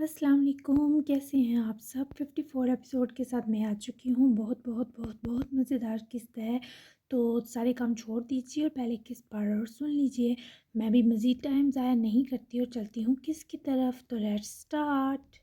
السلام علیکم، کیسے ہیں آپ سب؟ 54 ایپیسوڈ کے ساتھ میں آ چکی ہوں۔ بہت بہت بہت بہت مزیدار قسط ہے، تو سارے کام چھوڑ دیجیے اور پہلے قسط پڑھ اور سن لیجیے۔ میں بھی مزید ٹائم ضائع نہیں کرتی اور چلتی ہوں قسط کی طرف۔ تو لیٹس سٹارٹ۔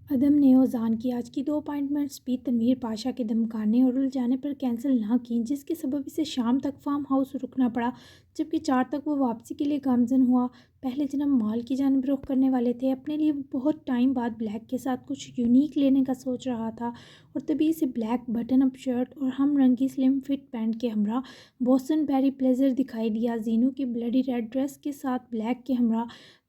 عدم نے اوزان کی آج کی 2 اپائنٹمنٹس بھی تنویر پاشا کے دھمکانے اور الجھانے پر کینسل نہ کیں، جس کے سبب اسے شام تک فارم ہاؤس رکنا پڑا، جبکہ 4 تک وہ واپسی کے لیے گامزن ہوا۔ پہلے جناب مال کی جانب رخ کرنے والے تھے۔ اپنے لیے وہ بہت ٹائم بعد بلیک کے ساتھ کچھ یونیک لینے کا سوچ رہا تھا، اور تبھی اسے بلیک بٹن اپ شرٹ اور ہم رنگی سلم فٹ پینٹ کے ہمراہ بوسٹن بیری بلیزر دکھائی دیا۔ زینو کی بلڈی ریڈ ڈریس کے ساتھ بلیک کے ہمراہ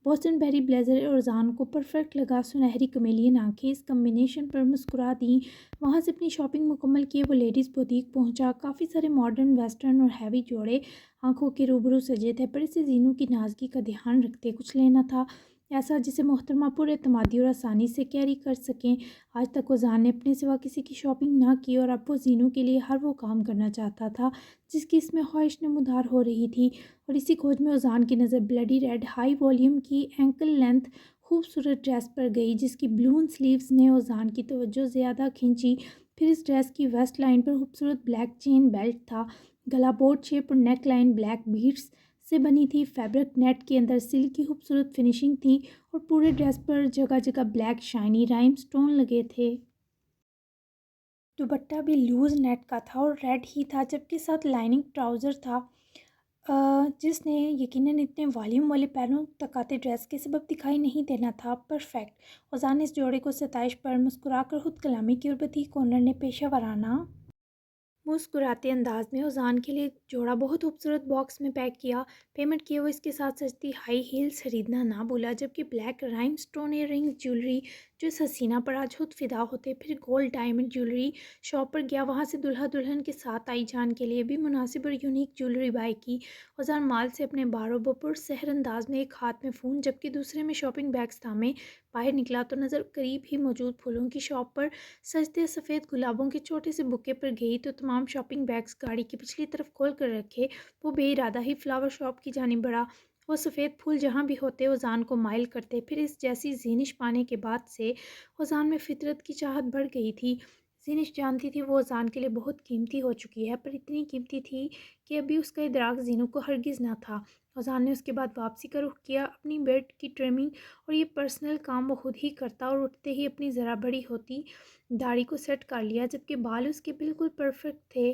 بوسٹن بیری بلیزر اور زان کو پرفیکٹ لگا۔ سنہری کمیلین آنکھیں اس کمبینیشن پر مسکرا دیں۔ وہاں سے اپنی شاپنگ مکمل کیے وہ لیڈیز بوتیک پہنچا۔ کافی سارے ماڈرن، ویسٹرن اور ہیوی جوڑے آنکھوں کے روبرو سجے تھے، پر اسے زینو کی نازکی کا دھیان رکھتے کچھ لینا تھا، ایسا جسے محترمہ پر اعتمادی اور آسانی سے کیری کر سکیں۔ آج تک اوزان نے اپنے سوا کسی کی شاپنگ نہ کی، اور اب وہ زینو کے لیے ہر وہ کام کرنا چاہتا تھا جس کی اس میں خواہش نمودار ہو رہی تھی، اور اسی کھوج میں اوزان کی نظر بلڈی ریڈ ہائی والیوم کی اینکل لینتھ خوبصورت ڈریس پر گئی، جس کی بلون سلیوز نے اوزان کی توجہ زیادہ کھینچی۔ پھر اس ڈریس کی ویسٹ لائن پر خوبصورت بلیک چین بیلٹ تھا، گلا بوٹ شیپ اور نیک لائن بلیک بیڈز سے بنی تھی۔ فیبرک نیٹ کے اندر سلک کی خوبصورت فنیشنگ تھی، اور پورے ڈریس پر جگہ جگہ بلیک شائنی رائم سٹون لگے تھے۔ دوپٹہ بھی لوز نیٹ کا تھا اور ریڈ ہی تھا، جبکہ ساتھ لائننگ ٹراؤزر تھا، جس نے یقیناً اتنے والیوم والے پیروں تک آتے ڈریس کے سبب دکھائی نہیں دینا تھا۔ پرفیکٹ۔ اوزان نے اس جوڑے کو ستائش پر مسکرا کر خود کلامی کی، اور بتیک اونر نے پیشہ ورانہ مسکراتے انداز میں اوزان کے لیے جوڑا بہت خوبصورت باکس میں پیک کیا۔ پیمنٹ کیے وہ اس کے ساتھ سجتی ہائی ہیلز خریدنا نہ بھولا، جبکہ black rhinestone earrings jewellery جو اس حسینہ پر آج خود فدا ہوتے۔ پھر گولڈ ڈائمنڈ جیولری شاپ پر گیا، وہاں سے دلہا دلہن کے ساتھ آئی جان کے لیے بھی مناسب اور یونیک جیولری بائی کی۔ اوزان مال سے اپنے باروبہ پر سحر انداز میں، ایک ہاتھ میں فون جبکہ دوسرے میں شاپنگ بیگز تھامے باہر نکلا، تو نظر قریب ہی موجود پھولوں کی شاپ پر سجتے سفید گلابوں کے چھوٹے سے بکے پر گئی، تو تمام شاپنگ بیگز گاڑی کی پچھلی طرف کھول کر رکھے وہ بے ارادہ ہی فلاور شاپ کی جانب بڑھا۔ وہ سفید پھول جہاں بھی ہوتے اوزان کو مائل کرتے۔ پھر اس جیسی زینش پانے کے بعد سے اوزان میں فطرت کی چاہت بڑھ گئی تھی۔ زینش جانتی تھی وہ اوزان کے لیے بہت قیمتی ہو چکی ہے، پر اتنی قیمتی تھی کہ ابھی اس کا ادراک زینو کو ہرگز نہ تھا۔ اوزان نے اس کے بعد واپسی کا رخ کیا۔ اپنی بیڈ کی ٹرمنگ اور یہ پرسنل کام وہ خود ہی کرتا، اور اٹھتے ہی اپنی ذرا بڑی ہوتی داڑھی کو سیٹ کر لیا، جبکہ بال اس کے بالکل پرفیکٹ تھے۔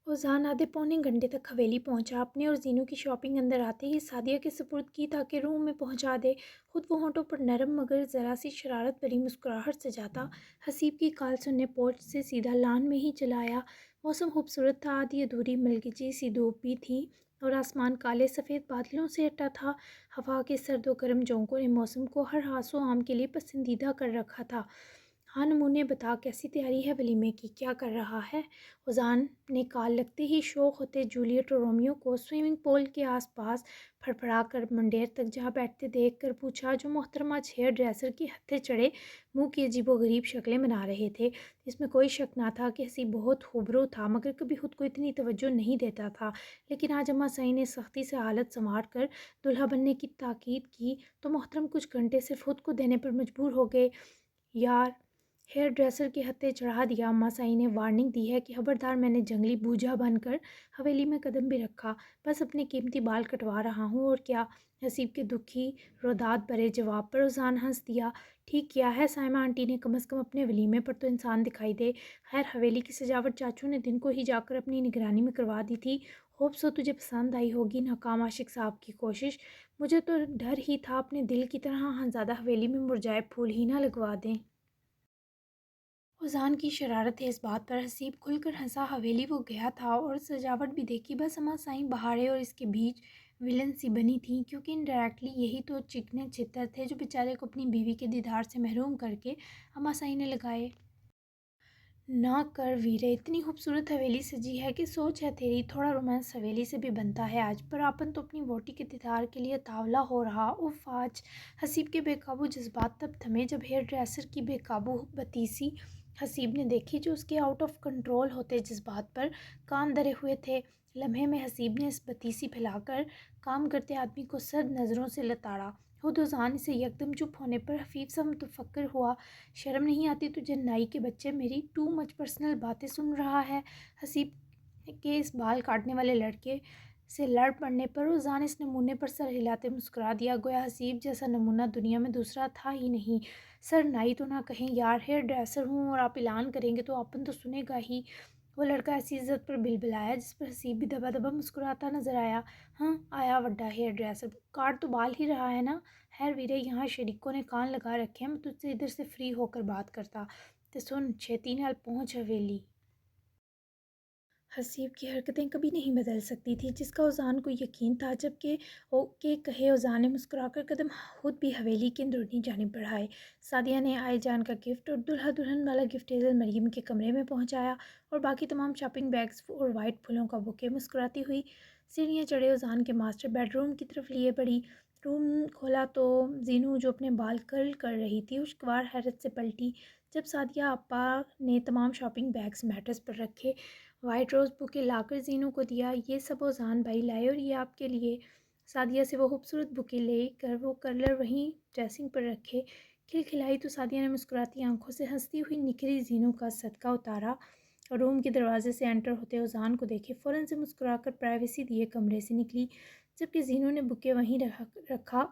اوزان آدھے پونے گھنٹے تک حویلی پہنچا، اپنے اور زینو کی شاپنگ اندر آتے ہی سعدیہ کے سپرد کی تاکہ روم میں پہنچا دے۔ خود وہ ہونٹوں پر نرم مگر ذرا سی شرارت بھری مسکراہٹ سجاتا حسیب کی کال سننے پورچ سے سیدھا لان میں ہی چلا آیا۔ موسم خوبصورت تھا، آدھی ادھوری ملگجی سی دھوپ بھی تھی، اور آسمان کالے سفید بادلوں سے اٹا تھا۔ ہوا کے سرد و گرم جھونکوں نے موسم کو ہر ہاس و ہام کے لیے پسندیدہ کر رکھا تھا۔ ہاں نمونے بتا، کیسی تیاری ہے ولیمے کی، کیا کر رہا ہے؟ اوزان نے کال لگتے ہی شوق ہوتے جولیٹ اور رومیو کو سوئمنگ پول کے آس پاس پھڑپڑا کر منڈیر تک جا بیٹھتے دیکھ کر پوچھا، جو محترمہ ہیئر ڈریسر کی ہتھے چڑھے منہ کی عجیب و غریب شکلیں بنا رہے تھے۔ اس میں کوئی شک نہ تھا کہ حسیب بہت خوبرو تھا، مگر کبھی خود کو اتنی توجہ نہیں دیتا تھا، لیکن آج اما سائیں نے سختی سے حالت سنوار کر دلہا بننے کی تاکید کی تو محترم کچھ گھنٹے صرف خود کو دینے پر مجبور ہو گئے۔ یار، ہیئر ڈریسر کے ہتھے چڑھا دیا۔ اما سائیں نے وارننگ دی ہے کہ خبردار، میں نے جنگلی بوجھا بن کر حویلی میں قدم بھی رکھا، بس اپنے قیمتی بال کٹوا رہا ہوں، اور کیا؟ حسیب کے دکھی روداد بھرے جواب پر اوزان ہنس دیا۔ ٹھیک کیا ہے سائمہ آنٹی نے، کم از کم اپنے ولیمے پر تو انسان دکھائی دے۔ خیر، حویلی کی سجاوٹ چاچو نے دن کو ہی جا کر اپنی نگرانی میں کروا دی تھی۔ ہوپ سو تجھے پسند آئی ہوگی۔ ناکام عاشق صاحب کی کوشش۔ مجھے تو ڈر ہی تھا اپنے دل کی طرح ہنزادہ حویلی میں مرجھائے پھول ہی نہ لگوا دیں۔ اوزان کی شرارت ہے اس بات پر۔ حسیب کھل کر ہنسا۔ حویلی وہ گیا تھا اور سجاوٹ بھی دیکھی، بس اما سائیں بہارے اور اس کے بیچ ولن سی بنی تھیں، کیونکہ انڈائریکٹلی یہی تو چکنے چھتر تھے جو بیچارے کو اپنی بیوی کے دیدار سے محروم کر کے اما سائیں نے لگائے۔ نہ کر ویرے، اتنی خوبصورت حویلی سجی ہے کہ سوچ ہے تیری، تھوڑا رومانس حویلی سے بھی بنتا ہے آج، پر آپن تو اپنی ووٹی کے دیدار کے لیے تاولا ہو رہا۔ اف آج۔ حسیب کے بے قابو جذبات تب تھمے جب ہیئر ڈریسر کی بے قابو بتیسی حسیب نے دیکھی، جو اس کے آؤٹ آف کنٹرول ہوتے جذبات پر کان دھرے ہوئے تھے۔ لمحے میں حسیب نے اس بتیسی پھیلا کر کام کرتے آدمی کو سرد نظروں سے لتاڑا۔ خود اذان سے یکدم چپ ہونے پر حفیظ سا متفکر ہوا۔ شرم نہیں آتی تجھے نائی کے بچے، میری ٹو مچ پرسنل باتیں سن رہا ہے؟ حسیب کے اس بال کاٹنے والے لڑکے سے لڑ پڑنے پر اذان اس نمونے پر سر ہلاتے مسکرا دیا، گویا حسیب جیسا نمونہ دنیا میں دوسرا تھا ہی نہیں۔ سر نائی تو نہ کہیں یار، ہیئر ڈریسر ہوں اور آپ اعلان کریں گے تو اپن تو سنے گا ہی۔ وہ لڑکا ایسی عزت پر بلبلایا جس پر حسیب بھی دبا دبا مسکراتا نظر آیا۔ ہاں آیا وڈا ہیئر ڈریسر، کاٹ تو بال ہی رہا ہے نا؟ خیر ویرے، یہاں شریکوں نے کان لگا رکھے ہیں، میں تجھ سے ادھر سے فری ہو کر بات کرتا۔ تے سن، چھیتی نال پہنچ حویلی۔ حسیب کی حرکتیں کبھی نہیں بدل سکتی تھیں، جس کا اذان کو یقین تھا، جبکہ اوکے کہے اذان نے مسکرا کر قدم خود بھی حویلی کی اندرونی جانب بڑھائے۔ سعدیہ نے آئے جان کا گفٹ اور دلہا دلہن والا گفٹ ہیزل مریم کے کمرے میں پہنچایا اور باقی تمام شاپنگ بیگز اور وائٹ پھولوں کا بوکے مسکراتی ہوئی سیڑھیاں چڑھے اذان کے ماسٹر بیڈ روم کی طرف لیے بڑھی۔ روم کھولا تو زینو جو اپنے بال کرل کر رہی تھی خوشگوار حیرت سے پلٹی جب سعدیہ اپا نے تمام شاپنگ بیگز میٹرس پر رکھے، وائٹ روز بوکے لا کر زینو کو دیا۔ یہ سب اذان بھائی لائے اور یہ آپ کے لیے۔ سعدیہ سے وہ خوبصورت بوکے لے کر وہ کرلر وہیں ڈریسنگ پر رکھے کھلکھلائی تو سعدیہ نے مسکراتی آنکھوں سے ہنستی ہوئی نکھری زینو کا صدقہ اتارا اور روم کے دروازے سے انٹر ہوتے اذان کو دیکھے فوراً سے مسکرا کر پرائیویسی دیے کمرے سے نکلی، جبکہ زینو نے بوکے وہیں رکھا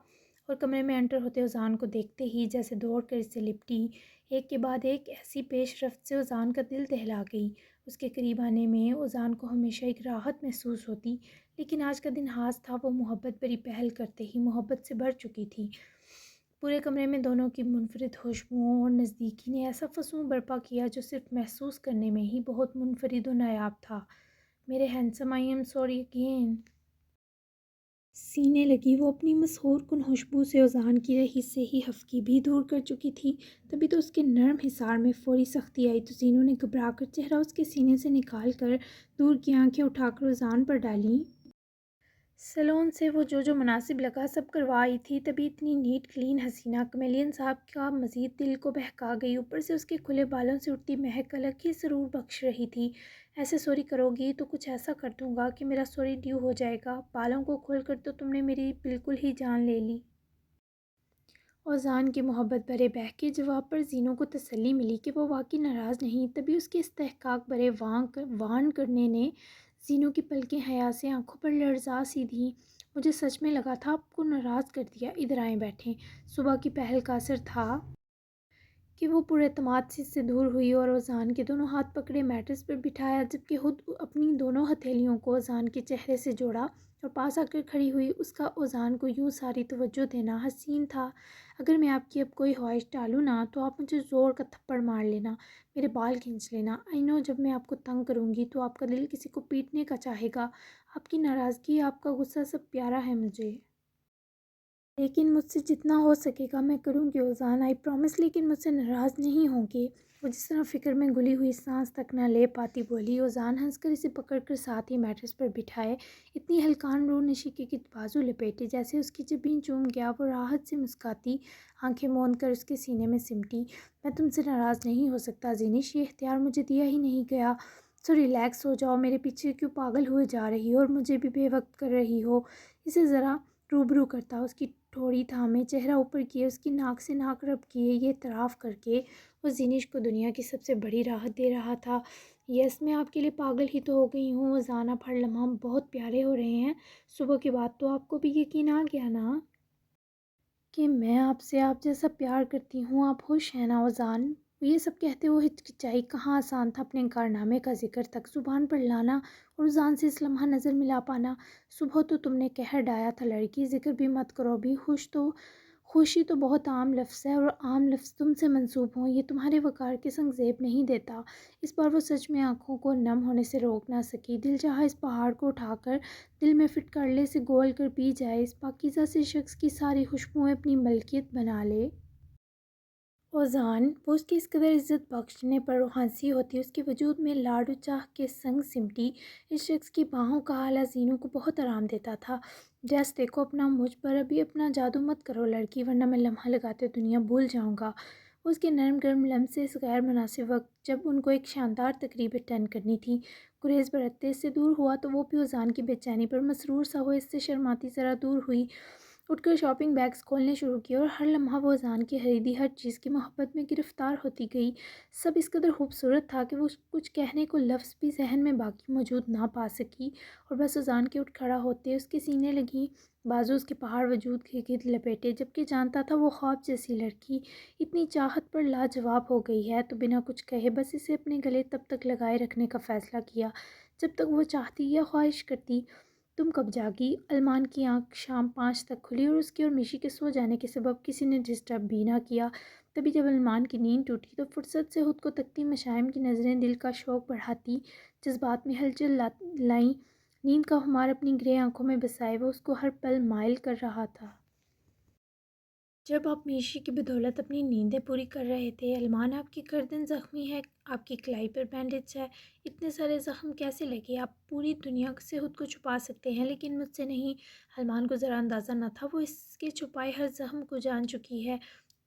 اور کمرے میں انٹر ہوتے اذان کو دیکھتے ہی جیسے دوڑ کر اس سے لپٹی۔ ایک کے بعد ایک ایسی پیش رفت سے اذان کا دل دہلا گئی۔ اس کے قریب آنے میں اذان کو ہمیشہ ایک راحت محسوس ہوتی، لیکن آج کا دن خاص تھا۔ وہ محبت بھری پہل کرتے ہی محبت سے بھر چکی تھی۔ پورے کمرے میں دونوں کی منفرد خوشبوؤں اور نزدیکی نے ایسا فسون برپا کیا جو صرف محسوس کرنے میں ہی بہت منفرد و نایاب تھا۔ میرے handsome, I am sorry again. سینے لگی وہ اپنی مسحور کن خوشبو سے اذان کی رہی سے ہی ہفکی بھی دور کر چکی تھی، تبھی تو اس کے نرم حصار میں فوری سختی آئی تو زینو نے گھبرا کر چہرہ اس کے سینے سے نکال کر دور کی آنکھیں اٹھا کر اذان پر ڈالیں۔ سیلون سے وہ جو مناسب لگا سب کروا آئی تھی، تبھی اتنی نیٹ کلین حسینہ کمیلین صاحب کا مزید دل کو بہکا گئی، اوپر سے اس کے کھلے بالوں سے اٹھتی مہک الگ ہی سرور بخش رہی تھی۔ ایسے سوری کرو گی تو کچھ ایسا کر دوں گا کہ میرا سوری ڈیو ہو جائے گا۔ بالوں کو کھول کر تو تم نے میری بالکل ہی جان لے لی۔ اذان کے محبت بھرے بہکے جواب پر زینو کو تسلی ملی کہ وہ واقعی ناراض نہیں، تبھی اس کے استحقاق بھرے وان کرنے نے زینو کی پلکیں حیا سے آنکھوں پر لرزا سی دیں۔ مجھے سچ میں لگا تھا آپ کو ناراض کر دیا، ادھر آئیں بیٹھیں۔ صبح کی پہل کا اثر تھا کہ وہ پراعتماد سے اس سے دور ہوئی اور اذان کے دونوں ہاتھ پکڑے میٹرس پر بٹھایا، جبکہ خود اپنی دونوں ہتھیلیوں کو اذان کے چہرے سے جوڑا اور پاس آ کر کھڑی ہوئی۔ اس کا اذان کو یوں ساری توجہ دینا حسین تھا۔ اگر میں آپ کی اب کوئی خواہش ٹالوں نا تو آپ مجھے زور کا تھپڑ مار لینا، میرے بال کھینچ لینا۔ آئی نو جب میں آپ کو تنگ کروں گی تو آپ کا دل کسی کو پیٹنے کا چاہے گا۔ آپ کی ناراضگی، آپ کا غصہ سب پیارا ہے مجھے، لیکن مجھ سے جتنا ہو سکے گا میں کروں گی اذان، آئی پرومس۔ لیکن مجھ سے ناراض نہیں ہوں گے؟ وہ جس طرح فکر میں گلی ہوئی سانس تک نہ لے پاتی بولی۔ اذان ہنس کر اسے پکڑ کر ساتھ ہی میٹرس پر بٹھائے اتنی ہلکان روح نشی کے بازو لپیٹے جیسے اس کی جبین چوم گیا۔ وہ راحت سے مسکاتی آنکھیں موند کر اس کے سینے میں سمٹی۔ میں تم سے ناراض نہیں ہو سکتا زینش، یہ اختیار مجھے دیا ہی نہیں گیا، سو ریلیکس ہو جاؤ۔ میرے پیچھے کیوں پاگل ہوئے جا رہی ہو اور مجھے بھی بے وقت کر رہی ہو؟ اسے ذرا روبرو کرتا، اس کی ٹھوڑی تھامے، چہرہ اوپر کیے، اس کی ناک سے ناک رب کیے، یہ اعتراف کر کے وہ زینش کو دنیا کی سب سے بڑی راحت دے رہا تھا۔ یس، میں آپ کے لیے پاگل ہی تو ہو گئی ہوں اذان، اب ہر لمحہ بہت پیارے ہو رہے ہیں۔ صبح کے بعد تو آپ کو بھی یقین آ گیا نا کہ میں آپ جیسا پیار کرتی ہوں؟ آپ خوش ہیں نا اذان؟ یہ سب کہتے وہ ہچکچائی۔ کہاں آسان تھا اپنے کارنامے کا ذکر تک زبان پر لانا اور اذان سے اس لمحہ نظر ملا پانا۔ صبح تو تم نے قہر ڈھایا تھا لڑکی، ذکر بھی مت کرو ابھی۔ خوشی تو بہت عام لفظ ہے اور عام لفظ تم سے منسوب ہوں یہ تمہارے وقار کے سنگ زیب نہیں دیتا۔ اس بار وہ سچ میں آنکھوں کو نم ہونے سے روک نہ سکی۔ دل چاہا اس پہاڑ کو اٹھا کر دل میں فٹ کرلے سے گول کر پی جائے، اس پاکیزہ سے شخص کی ساری خوشبوئیں اپنی ملکیت بنا لے۔ اذان، وہ اس کی اس قدر عزت بخشنے پر ہنسی ہوتی اس کے وجود میں لاڈ و چاہ کے سنگ سمٹی۔ اس شخص کی باہوں کا حالہ زینو کو بہت آرام دیتا تھا۔ جیس دیکھو اپنا مجھ پر ابھی اپنا جادو مت کرو لڑکی، ورنہ میں لمحہ لگاتے دنیا بھول جاؤں گا۔ اس کے نرم گرم لمس سے اس غیر مناسب وقت جب ان کو ایک شاندار تقریب اٹینڈ کرنی تھی گریز برتتے اس سے دور ہوا تو وہ بھی اذان کی بے چینی پر مسرور سا ہوئے اس سے شرماتی ذرا دور ہوئی اٹھ کر شاپنگ بیگز کھولنے شروع کیے اور ہر لمحہ وہ اذان کی خریدی ہر چیز کی محبت میں گرفتار ہوتی گئی۔ سب اس قدر خوبصورت تھا کہ وہ کچھ کہنے کو لفظ بھی ذہن میں باقی موجود نہ پا سکی، اور بس اذان کے اٹھ کھڑا ہوتے اس کے سینے لگی بازو اس کے پہاڑ وجود کے گرد لپیٹے، جبکہ جانتا تھا وہ خواب جیسی لڑکی اتنی چاہت پر لاجواب ہو گئی ہے تو بنا کچھ کہے بس اسے اپنے گلے تب تک لگائے رکھنے کا فیصلہ کیا جب تک وہ چاہتی یا خواہش کرتی۔ تم کب جاگی؟ علمان کی آنکھ شام 5 تک کھلی اور اس کی اور میشی کے سو جانے کے سبب کسی نے ڈسٹرب بھی نہ کیا۔ تبھی جب علمان کی نیند ٹوٹی تو فرصت سے خود کو تکتی مشائم کی نظریں دل کا شوق بڑھاتی جذبات میں ہلچل لائیں۔ نیند کا خمار اپنی گرے آنکھوں میں بسائے وہ اس کو ہر پل مائل کر رہا تھا۔ جب آپ میشی کی بدولت اپنی نیندیں پوری کر رہے تھے، علمان آپ کی گردن زخمی ہے، آپ کی کلائی پر بینڈیج ہے، اتنے سارے زخم کیسے لگے؟ آپ پوری دنیا سے خود کو چھپا سکتے ہیں لیکن مجھ سے نہیں۔ علمان کو ذرا اندازہ نہ تھا وہ اس کے چھپائے ہر زخم کو جان چکی ہے۔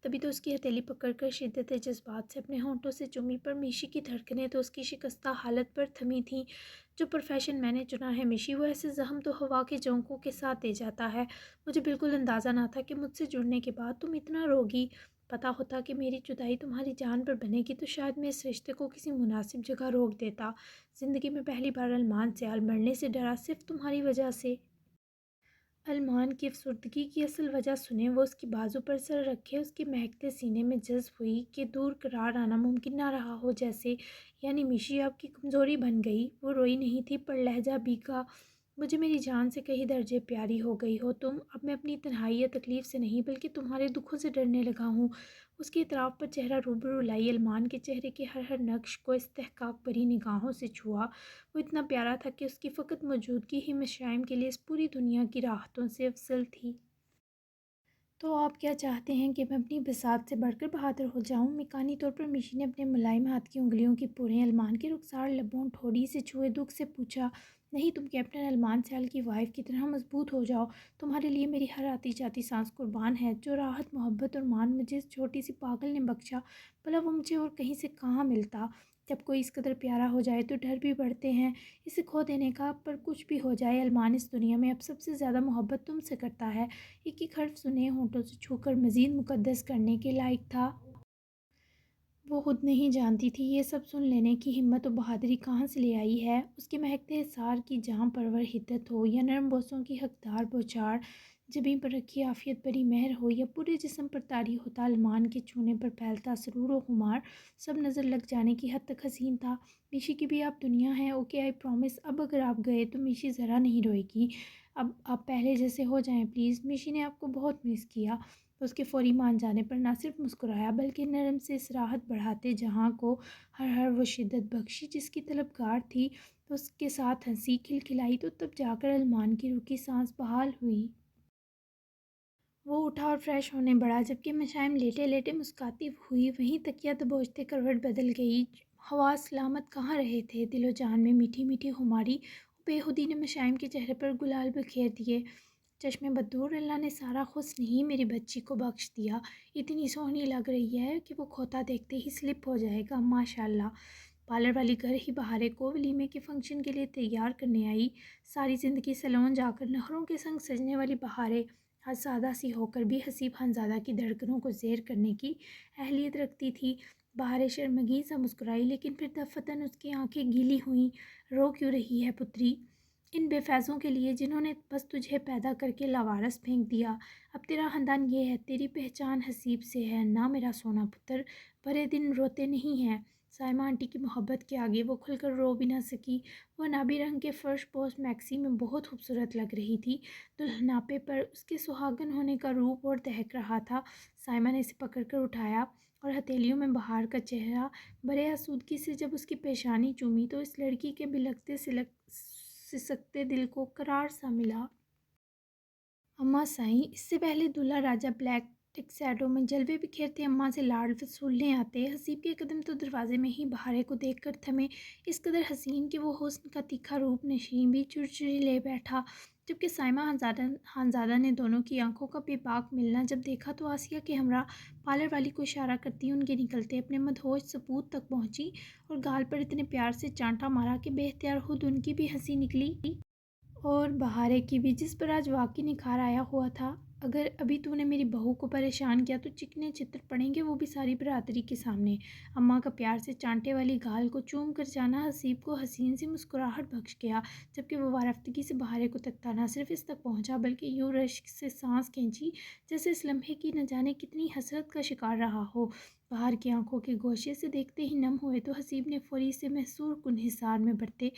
تبھی تو اس کی ہتھیلی پکڑ کر شدت جذبات سے اپنے ہونٹوں سے چومی، پر میشی کی دھڑکنیں تو اس کی شکستہ حالت پر تھمی تھیں۔ جو پروفیشن میں نے چنا ہے میشی، وہ ایسے زخم تو ہوا کے جھونکوں کے ساتھ دے جاتا ہے۔ مجھے بالکل اندازہ نہ تھا کہ مجھ سے جڑنے کے بعد تم اتنا روگی۔ پتہ ہوتا کہ میری جدائی تمہاری جان پر بنے گی تو شاید میں اس رشتے کو کسی مناسب جگہ روک دیتا۔ زندگی میں پہلی بار علمان سیال مرنے سے ڈرا صرف تمہاری وجہ سے۔ علمان کی افسردگی کی اصل وجہ سنیں، وہ اس کی بازو پر سر رکھے اس کے مہکتے سینے میں جذب ہوئی کہ دور قرار آنا ممکن نہ رہا ہو، جیسے یعنی میشی آپ کی کمزوری بن گئی۔ وہ روئی نہیں تھی پر لہجہ بھیگا، مجھے میری جان سے کئی درجے پیاری ہو گئی ہو تم۔ اب میں اپنی تنہائی یا تکلیف سے نہیں بلکہ تمہارے دکھوں سے ڈرنے لگا ہوں۔ اس کے اطراف پر چہرہ روبرو لائی، علمان کے چہرے کے ہر نقش کو استحقاق بھری نگاہوں سے چھوا۔ وہ اتنا پیارا تھا کہ اس کی فقط موجودگی ہی مشائم کے لیے اس پوری دنیا کی راحتوں سے افضل تھی۔ تو آپ کیا چاہتے ہیں کہ میں اپنی بساط سے بڑھ کر بہادر ہو جاؤں؟ مکانی طور پر میشی نے اپنے ملائم ہاتھ کی انگلیوں کی پوریں علمان کے رخسار لبوں ٹھوڑی سے چھوئے دکھ سے پوچھا، نہیں، تم کیپٹن علمان سیال کی وائف کی طرح مضبوط ہو جاؤ۔ تمہارے لیے میری ہر آتی جاتی سانس قربان ہے۔ جو راحت، محبت اور مان مجھے اس چھوٹی سی پاگل نے بخشا، بھلا وہ مجھے اور کہیں سے کہاں ملتا؟ جب کوئی اس قدر پیارا ہو جائے تو ڈر بھی بڑھتے ہیں اسے کھو دینے کا، پر کچھ بھی ہو جائے علمان اس دنیا میں اب سب سے زیادہ محبت تم سے کرتا ہے۔ ایک ایک حرف سنے ہونٹوں سے چھو کر مزید مقدس کرنے کے لائق تھا۔ وہ خود نہیں جانتی تھی یہ سب سن لینے کی ہمت و بہادری کہاں سے لے آئی ہے۔ اس کے مہکتے حصار کی جاں پرور حدت ہو یا نرم بوسوں کی حقدار بوچھاڑ، جبیں پر رکھی عافیت بھری مہر ہو یا پورے جسم پر طاری ہوتا علمان کے چھونے پر پھیلتا سرور و خمار، سب نظر لگ جانے کی حد تک حسین تھا۔ میشی کی بھی آپ دنیا ہے، اوکے، آئی پرومس، اب اگر آپ گئے تو میشی ذرا نہیں روئے گی۔ اب آپ پہلے جیسے ہو جائیں پلیز۔ میشی نے آپ کو بہت مس کیا۔ اس کے فوری مان جانے پر نہ صرف مسکرایا بلکہ نرم سے اصراحت بڑھاتے جہاں کو ہر وہ شدت بخشی جس کی طلبگار تھی، اس کے ساتھ ہنسی کھلکھلائی تو تب جا کر علمان کی رکی سانس بحال ہوئی۔ وہ اٹھا اور فریش ہونے بڑھا، جبکہ مشائم لیٹے لیٹے مسکاتی ہوئی وہیں تکیہ دبوچتے کروٹ بدل گئی۔ حواس سلامت کہاں رہے تھے، دل و جان میں میٹھی میٹھی خماری بے خودی نے مشائم کے چہرے پر گلال بکھیر دیے۔ چشمے بدور، اللہ نے سارا حسن ہی میری بچی کو بخش دیا، اتنی سونی لگ رہی ہے کہ وہ کھوتا دیکھتے ہی سلپ ہو جائے گا، ماشاء اللہ۔ پارلر والی گھر ہی بہارے کو ولیمے کے فنکشن کے لیے تیار کرنے آئی۔ ساری زندگی سیلون جا کر نخروں کے سنگ سجنے والی بہارے آج سادہ سی ہو کر بھی حسیب خانزادہ کی دھڑکنوں کو زیر کرنے کی اہلیت رکھتی تھی۔ بہارے شرمگین سا مسکرائی لیکن پھر دفتن اس کی آنکھیں گیلی ہوئیں۔ رو کیوں رہی ہے پتری؟ ان بے فیضوں کے لیے جنہوں نے بس تجھے پیدا کر کے لاوارث پھینک دیا۔ اب تیرا خاندان یہ ہے، تیری پہچان حسیب سے ہے نا میرا سونا پتر، برے دن روتے نہیں ہیں۔ سائمہ آنٹی کی محبت کے آگے وہ کھل کر رو بھی نہ سکی۔ وہ نابی رنگ کے فرش پوش میکسی میں بہت خوبصورت لگ رہی تھی، دلہناپے پر اس کے سہاگن ہونے کا روپ اور دہک رہا تھا۔ سائمہ نے اسے پکڑ کر اٹھایا اور ہتھیلیوں میں بہار کا چہرہ بڑے آسودگی سے جب اس کی پیشانی چومی تو اس لڑکی کے بلکتے سسکتے دل کو قرار سا ملا۔ اماں سائیں، اس سے پہلے دولہا راجہ بلیک ٹکسیڈو میں جلوے بکھیرتے اماں سے لاڈ وصولنے آتے، حسیب کے قدم تو دروازے میں ہی بہارے کو دیکھ کر تھمے، اس قدر حسین کہ وہ حسن کا تیکھا روپ نشیں بھی چرچری لے بیٹھا۔ جبکہ سائمہ خانزادہ نے دونوں کی آنکھوں کا بے باک ملنا جب دیکھا تو آسیہ کے ہمراہ پارلر والی کو اشارہ کرتی ان کے نکلتے اپنے مدہوش سپوت تک پہنچی اور گال پر اتنے پیار سے چانٹا مارا کہ بے اختیار خود ان کی بھی ہنسی نکلی اور بہارے کی بھی، جس پر آج واقعی نکھار آیا ہوا تھا۔ اگر ابھی تو نے میری بہو کو پریشان کیا تو چکنے چتر پڑیں گے، وہ بھی ساری برادری کے سامنے۔ اماں کا پیار سے چانٹے والی گال کو چوم کر جانا حسیب کو حسین سی مسکراہٹ بخش گیا، جبکہ وہ وارفتگی سے بہارے کو تکتا نہ صرف اس تک پہنچا بلکہ یوں رشک سے سانس کھینچی جیسے اس لمحے کی نہ جانے کتنی حسرت کا شکار رہا ہو۔ بہار کی آنکھوں کے گوشے سے دیکھتے ہی نم ہوئے تو حسیب نے فوری سے محصور کن حصار میں بڑھتے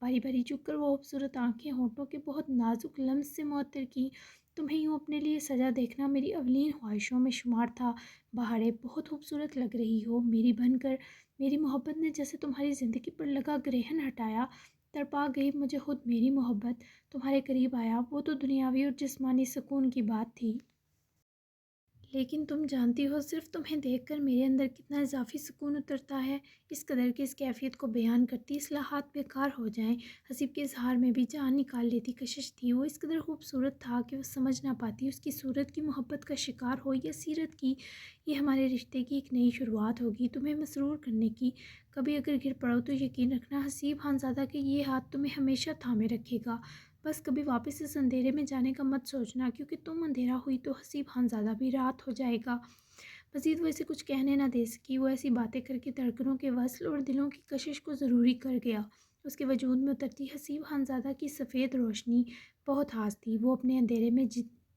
باری باری جھک کر وہ خوبصورت آنکھیں ہونٹوں کے بہت نازک لمس سے معطر کی۔ تمہیں یوں اپنے لیے سجا دیکھنا میری اولین خواہشوں میں شمار تھا بہارے، بہت خوبصورت لگ رہی ہو میری بن کر۔ میری محبت نے جیسے تمہاری زندگی پر لگا گرہن ہٹایا، تڑپا گئی مجھے خود میری محبت۔ تمہارے قریب آیا وہ تو دنیاوی اور جسمانی سکون کی بات تھی، لیکن تم جانتی ہو صرف تمہیں دیکھ کر میرے اندر کتنا اضافی سکون اترتا ہے، اس قدر کہ اس کیفیت کو بیان کرتی اصطلاحات بیکار ہو جائیں۔ حسیب کے اظہار میں بھی جان نکال لیتی کشش تھی، وہ اس قدر خوبصورت تھا کہ وہ سمجھ نہ پاتی اس کی صورت کی محبت کا شکار ہو یا سیرت کی۔ یہ ہمارے رشتے کی ایک نئی شروعات ہوگی، تمہیں مسرور کرنے کی۔ کبھی اگر گر پڑو تو یقین رکھنا حسیب خانزادہ کہ یہ ہاتھ تمہیں ہمیشہ تھامے رکھے گا۔ بس کبھی واپس اس اندھیرے میں جانے کا مت سوچنا، کیونکہ تم اندھیرا ہوئی تو حسیب خانزادہ بھی رات ہو جائے گا۔ مزید وہ اسے کچھ کہنے نہ دے سکی، وہ ایسی باتیں کر کے دھڑکنوں کے وصل اور دلوں کی کشش کو ضروری کر گیا۔ اس کے وجود میں اترتی حسیب خانزادہ کی سفید روشنی بہت خاص تھی، وہ اپنے اندھیرے میں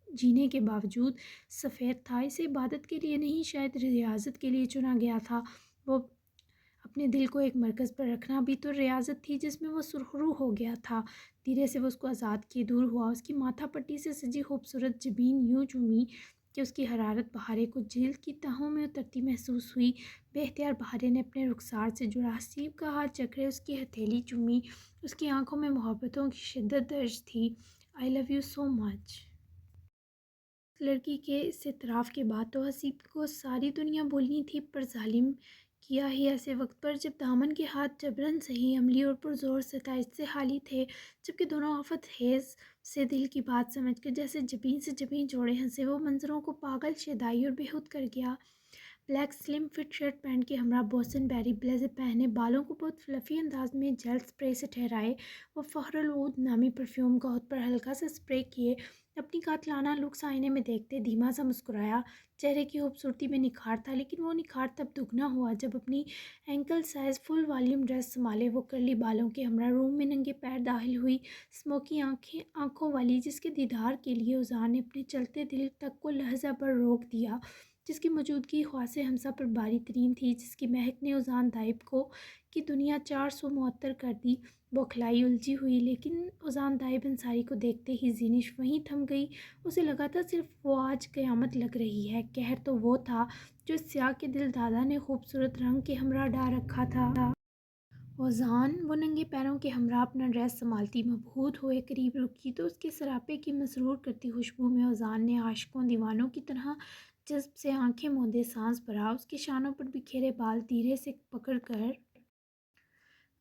جینے کے باوجود سفید تھا۔ اسے عبادت کے لیے نہیں، شاید ریاضت کے لیے چنا گیا تھا۔ وہ اپنے دل کو ایک مرکز پر رکھنا بھی تو ریاضت تھی جس میں وہ سرخرو ہو گیا تھا۔ دھیرے سے وہ اس کو آزاد کیے دور ہوا، اس کی ماتھا پٹی سے سجی خوبصورت جبین یوں چومی کہ اس کی حرارت بہارے کو جلد کی تہوں میں اترتی محسوس ہوئی۔ بے اختیار بہارے نے اپنے رخسار سے جڑا حسیب کا ہاتھ جکڑے اس کی ہتھیلی چومی، اس کی آنکھوں میں محبتوں کی شدت درج تھی۔ آئی لو یو سو مچ۔ لڑکی کے اس اعتراف کے بعد تو حسیب کو ساری دنیا بھولنی تھی، پر ظالم کیا ہی ایسے وقت پر جب دامن کے ہاتھ جبراً صحیح عملی اور پرزور ستائش سے خالی تھے، جبکہ دونوں آفت خیز سے دل کی بات سمجھ کر جیسے جبین سے جبین جوڑے ہنسے۔ وہ منظروں کو پاگل شیدائی اور بیہود کر گیا۔ بلیک سلم فٹ شرٹ پینٹ کے ہمراہ بوسن بیری بلیزر پہنے، بالوں کو بہت فلفی انداز میں جیل سپرے سے ٹھہرائے، وہ فخر العود نامی پرفیوم کا خود پر ہلکا سا سپرے کیے، اپنی قاتلانہ لکس آئینے میں دیکھتے دھیما سا مسکرایا۔ چہرے کی خوبصورتی میں نکھار تھا، لیکن وہ نکھار تب دگنا ہوا جب اپنی اینکل سائز فل والیوم ڈریس سنبھالے وہ کرلی بالوں کے ہمراہ روم میں ننگے پیر داخل ہوئی، اسموکی آنکھوں والی، جس کے دیدار کے لیے اذان نے اپنے چلتے دل تک کو لحظہ پر روک دیا، جس کی موجودگی خواص ہمسا پر باری ترین تھی، جس کی مہک نے اذان دائب کو کی دنیا 400 معطر کر دی۔ بوکھلائی الجھی ہوئی، لیکن اذان دائب انصاری کو دیکھتے ہی زینش وہیں تھم گئی۔ اسے لگا تھا صرف وہ آج قیامت لگ رہی ہے۔ قہر تو وہ تھا جو اس سیاہ کے دل دادا نے خوبصورت رنگ کے ہمراہ ڈا رکھا تھا۔ اذان وہ ننگے پیروں کے ہمراہ اپنا ڈریس سنبھالتی مبہوت ہوئے قریب رکی تو اس کے سراپے کی مسرور کرتی خوشبو میں اذان نے عاشقوں دیوانوں کی طرح جذب سے آنکھیں موندے سانس بھرا، اس کے شانوں پر بکھیرے بال دھیرے سے پکڑ کر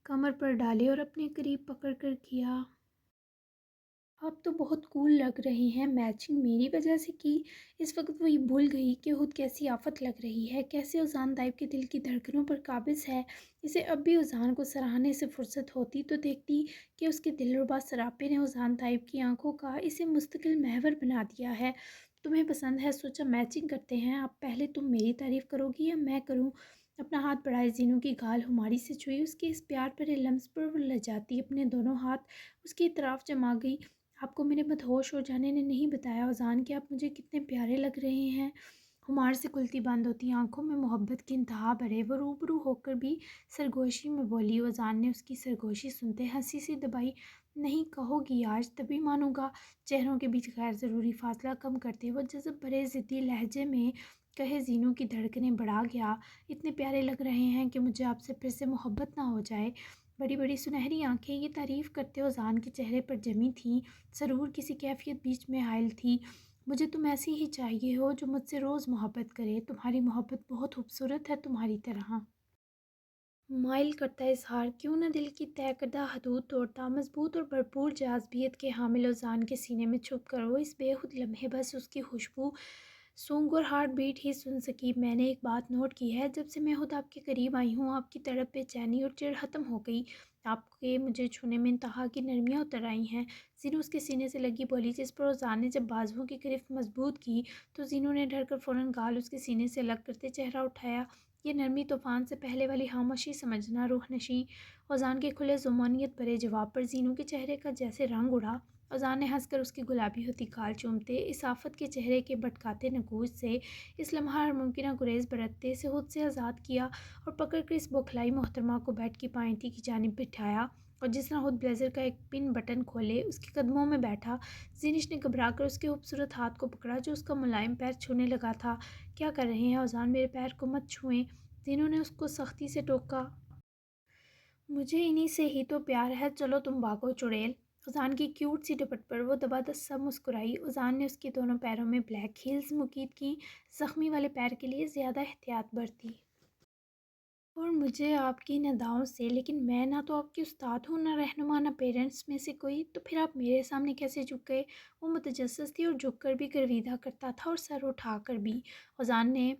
کمر پر ڈالے اور اپنے قریب پکڑ کر کیا۔ آپ تو بہت کول لگ رہے ہیں، میچنگ میری وجہ سے کی۔ اس وقت وہ یہ بھول گئی کہ خود کیسی آفت لگ رہی ہے، کیسے اذان دائب کے دل کی دھڑکنوں پر قابض ہے۔ اسے اب بھی اذان کو سراہنے سے فرصت ہوتی تو دیکھتی کہ اس کے دلربا سراپے نے اذان دائب کی آنکھوں کا اسے مستقل محور بنا دیا ہے۔ تمہیں پسند ہے، سوچا میچنگ کرتے ہیں۔ اب پہلے تم میری تعریف کرو گی یا میں کروں؟ اپنا ہاتھ بڑھائے زینو کی گال ہماری سے چھوئی، اس کے اس پیار بھرے لمس پر وہ لجاتی اپنے دونوں ہاتھ اس کی اطراف جما گئی۔ آپ کو میرے مدہوش ہو جانے نے نہیں بتایا اذان کہ آپ مجھے کتنے پیارے لگ رہے ہیں۔ خمار سے کھلتی بند ہوتی آنکھوں میں محبت کی انتہا بھرے وہ روبرو ہو کر بھی سرگوشی میں بولی۔ اذان نے اس کی سرگوشی سنتے ہنسی سی دبائی۔ نہیں کہو گی آج تبھی مانوں گا۔ چہروں کے بیچ غیر ضروری فاصلہ کم کرتے وہ جذب بھرے ضدی لہجے میں کہے، زینو کی دھڑکنیں بڑھا گیا، اتنے پیارے لگ رہے ہیں کہ مجھے آپ سے پھر سے محبت نہ ہو جائے۔ بڑی بڑی سنہری آنکھیں یہ تعریف کرتے اذان کے چہرے پر جمی تھیں، سرور کسی کیفیت بیچ میں حائل تھی۔ مجھے تم ایسی ہی چاہیے ہو جو مجھ سے روز محبت کرے، تمہاری محبت بہت خوبصورت ہے، تمہاری طرح مائل کرتا اظہار کیوں نہ دل کی طے کردہ حدود توڑتا، مضبوط اور بھرپور جاذبیت کے حامل اذان کے سینے میں چھپ کر وہ اس بے خود لمحے بس اس کی خوشبو سونگ اور ہارٹ بیٹ ہی سن سکی۔ میں نے ایک بات نوٹ کی ہے، جب سے میں خود آپ کے قریب آئی ہوں آپ کی تڑپ بے چینی اور چڑ ختم ہو گئی، آپ کے مجھے چھونے میں انتہا کی نرمیاں اتر آئی ہیں۔ زینو اس کے سینے سے لگی بولی، جس پر اوزان نے جب بازوؤں کی گرفت مضبوط کی تو زینو نے ڈر کر فوراً گال اس کے سینے سے الگ کرتے چہرہ اٹھایا۔ یہ نرمی طوفان سے پہلے والی خاموشی سمجھنا روح نشیں۔ اوزان کے کھلے ضمانیت بھرے جواب پر زینو کے چہرے کا جیسے رنگ اڑا۔ اوزان نے ہنس کر اس کی گلابی ہوتی گال چومتے، اس آفت کے چہرے کے بھٹکاتے نکوچ سے، اس لمحہ ہر ممکنہ گریز برتتے سے خود سے آزاد کیا اور پکڑ کر اس بوکھلائی محترمہ کو بیڈ کی پائنٹی کی جانب بٹھایا اور جس طرح خود بلیزر کا ایک پن بٹن کھولے اس کے قدموں میں بیٹھا۔ زینش نے گھبرا کر اس کے خوبصورت ہاتھ کو پکڑا جو اس کا ملائم پیر چھونے لگا تھا۔ کیا کر رہے ہیں اوزان، میرے پیر کو مت چھوئیں، زینو نے اس کو سختی سے ٹوکا۔ مجھے انہی سے ہی تو پیار ہے، چلو تم بھاگو چڑیل۔ اوزان کی کیوٹ سی ڈپٹ پر وہ دبا دس سا مسکرائی۔ اوزان نے اس کے دونوں پیروں میں بلیک ہیلز مقید کیں، زخمی والے پیر کے لیے زیادہ احتیاط برتی۔ اور مجھے آپ کی نداؤں سے، لیکن میں نہ تو آپ کی استاد ہوں، نہ رہنما، نہ پیرنٹس میں سے کوئی، تو پھر آپ میرے سامنے کیسے جھک گئے؟ وہ متجسس تھی اور جھک کر بھی گرویدہ کرتا تھا اور سر اٹھا کر بھی۔ اوزان نے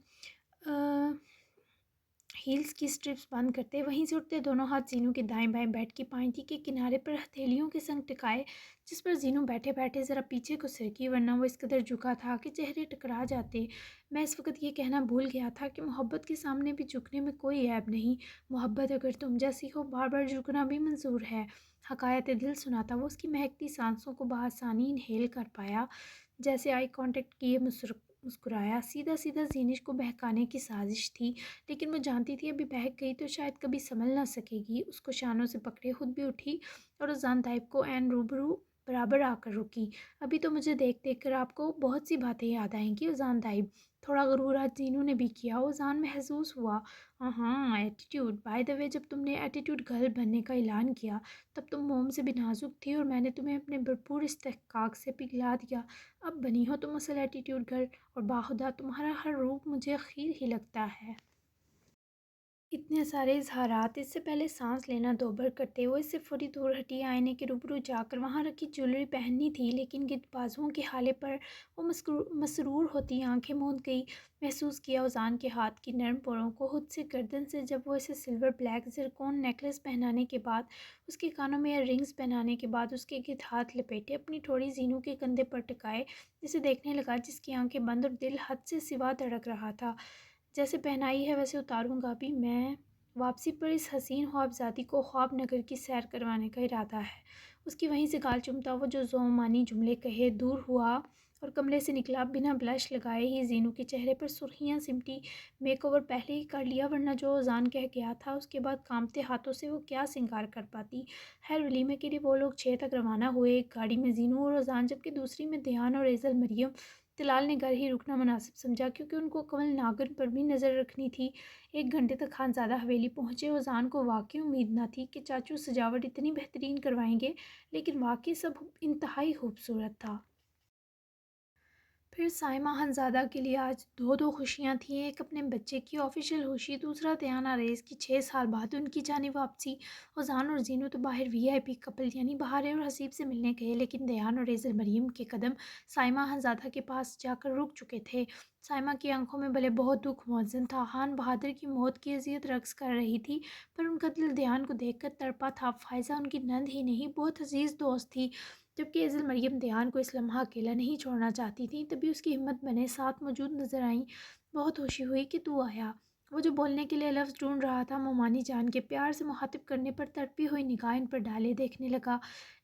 ہیلز کی سٹرپس بند کرتے وہیں سے اٹھتے دونوں ہاتھ زینو کے دائیں بائیں بیڈ کی پائنٹی کے کنارے پر ہتھیلیوں کے سنگ ٹکائے، جس پر زینو بیٹھے بیٹھے ذرا پیچھے کو سرکی، ورنہ وہ اس قدر جھکا تھا کہ چہرے ٹکرا جاتے۔ میں اس وقت یہ کہنا بھول گیا تھا کہ محبت کے سامنے بھی جھکنے میں کوئی عیب نہیں۔ محبت اگر تم جیسی ہو، بار بار جھکنا بھی منظور ہے۔ حکایت دل سناتا وہ اس کی مہکتی سانسوں کو بآسانی انہیل کر پایا، جیسے آئی کانٹیکٹ کیے مسکرایا۔ سیدھا سیدھا زینش کو بہکانے کی سازش تھی، لیکن وہ جانتی تھی ابھی بہک گئی تو شاید کبھی سنبھل نہ سکے گی۔ اس کو شانوں سے پکڑے خود بھی اٹھی اور اوزان طیب کو عین روبرو برابر آ کر رکی۔ ابھی تو مجھے دیکھ دیکھ کر آپ کو بہت سی باتیں یاد آئیں گی اوزان طیب۔ تھوڑا غرور آج زینو نے بھی کیا۔ اوزان محسوس ہوا، ہاں ایٹیٹیوڈ، بائی دا وے جب تم نے ایٹیٹیوڈ گرل بننے کا اعلان کیا تب تم موم سے بھی نازک تھی اور میں نے تمہیں اپنے بھرپور استحقاق سے پگھلا دیا۔ اب بنی ہو تم اصل ایٹیٹیوڈ گرل، اور باخدا تمہارا ہر روپ مجھے خیر ہی لگتا ہے۔ اتنے سارے اظہارات، اس سے پہلے سانس لینا دوبر کرتے وہ اس سے فوری دور ہٹی۔ آئینے کے روبرو جا کر وہاں رکھی جویلری پہننی تھی، لیکن گرد بازوؤں کے حالے پر وہ مسرور ہوتی آنکھیں موند گئی۔ محسوس کیا اوزان کے ہاتھ کی نرم پوروں کو خود سے گردن سے جب وہ اسے سلور بلیک زرکون نیکلس پہنانے کے بعد، اس کے کانوں میں ایئر رنگز پہنانے کے بعد اس کے گرد ہاتھ لپیٹے اپنی تھوڑی زینو کے کندھے پر ٹکائے، جسے دیکھنے لگا، جس کی آنکھیں بند اور دل حد سے سوا دھڑک رہا تھا۔ جیسے پہنائی ہے ویسے اتاروں گا بھی میں۔ واپسی پر اس حسین خوابزادی کو خواب نگر کی سیر کروانے کا ارادہ ہے۔ اس کی وہیں سے گال چومتا وہ جو ذومانی جملے کہے دور ہوا اور کمرے سے نکلا، بنا بلش لگائے ہی زینو کے چہرے پر سرخیاں سمٹی۔ میک اوور پہلے ہی کر لیا، ورنہ جو اوزان کہہ گیا تھا اس کے بعد کانپتے ہاتھوں سے وہ کیا سنگار کر پاتی۔ خیر ولیمے کے لیے وہ لوگ 6 تک روانہ ہوئے، ایک گاڑی میں زینو اور اوزان، جبکہ دوسری میں دیان اور ایزل مریم۔ طلال نے گھر ہی رکنا مناسب سمجھا کیونکہ ان کو کنول ناگن پر بھی نظر رکھنی تھی۔ 1 گھنٹے تک خانزادہ حویلی پہنچے۔ اوزان کو واقعی امید نہ تھی کہ چاچو سجاوٹ اتنی بہترین کروائیں گے، لیکن واقعی سب انتہائی خوبصورت تھا۔ پھر سائمہ خانزادہ کے لیے آج دو خوشیاں تھیں، ایک اپنے بچے کی آفیشیل خوشی، دوسرا دیانہ ریز کی 6 سال بعد ان کی جانب واپسی۔ اوزان اور زینو تو باہر وی آئی پی کپل یعنی بہارے اور حسیب سے ملنے گئے، لیکن دیان اور ایزل مریم کے قدم سائمہ خانزادہ کے پاس جا کر رک چکے تھے۔ سائمہ کی آنکھوں میں بھلے بہت دکھ موزن تھا، خان بہادر کی موت کی اذیت رقص کر رہی تھی، پر ان کا دل دیان کو دیکھ کر تڑپا تھا۔ فائزہ ان کی نند ہی نہیں، بہت عزیز دوست تھی، جبکہ ایزل مریم دیان کو اس لمحہ اکیلا نہیں چھوڑنا چاہتی تھیں، تبھی اس کی ہمت بنے ساتھ موجود نظر آئیں۔ بہت خوشی ہوئی کہ تو آیا۔ وہ جو بولنے کے لیے لفظ ڈھونڈ رہا تھا، مومانی جان کے پیار سے مخاطب کرنے پر تڑپی ہوئی نگاہ ان پر ڈالے دیکھنے لگا۔